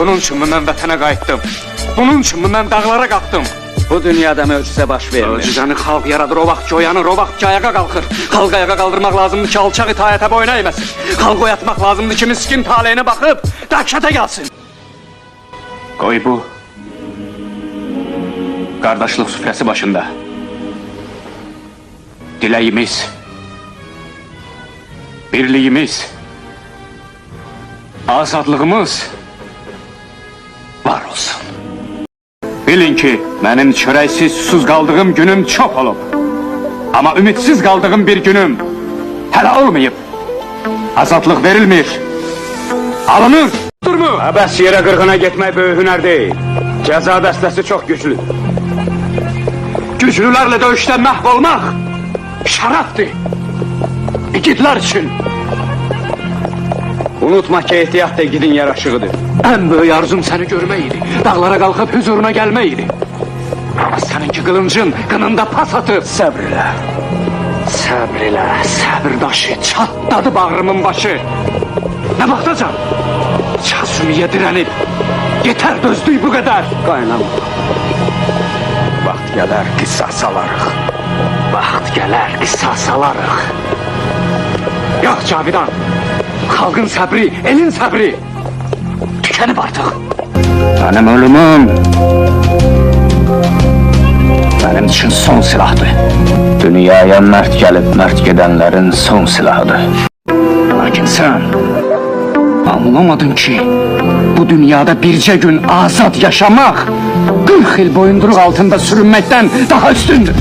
Bunun için ben vətənə qayıtdım. Bunun için ben dağlara qalxdım. Bu dünyada möcüzə baş vermir. Möcüzəni xalq yaradır, o vaxt ki oyanır, o vaxt ki ayağa qalxır. Xalq ayağa qaldırmaq lazımdır ki alçaq itayətə boyun əyməsin. Xalq oyatmaq lazımdır ki miskin taleyine baxıb dəhşətə gəlsin. Qoy bu qardaşlıq süfrəsi başında diləyimiz, birliyimiz, azadlığımız var olsun. Bilin ki, benim çörəksiz, susuz qaldığım günüm çox olub. Ama ümitsiz qaldığım bir günüm hələ olmayıb. Azadlıq verilmir, alınır. Durmu? Əbəs yerə qırğına getmək böyük hünər deyil. Cəza dəstəsi çox güclü. Güclülərlə döyüşdə məhv olmaq şərəfdir. İgidlər üçün. Unutma ki ehtiyat da igidin yaraşığıdır. En büyük arzum seni görmək idi. Dağlara qalxıb huzuruna gəlmək idi. Ama seninki kılıncın qınında pas atıb. Səbr elə. Səbr elə, səbr daşı çatladı bağrımın başı. Ne baxtacam? Çasümüyə dirənib. Yeter dözdük bu kadar. Qaynama. Vaxt gələr qisas alarıq. Vaxt gələr qisas alarıq. Yox Cavidan. Xalqın səbri, elin səbri tükənib artıq. Benim ölümüm benim için son silahdır. Dünyaya mert gelip mert gidenlerin son silahıdır. Lakin sen anlamadın ki bu dünyada birce gün azad yaşamak 40 yıl boyunduruk altında sürünmekten daha üstündür.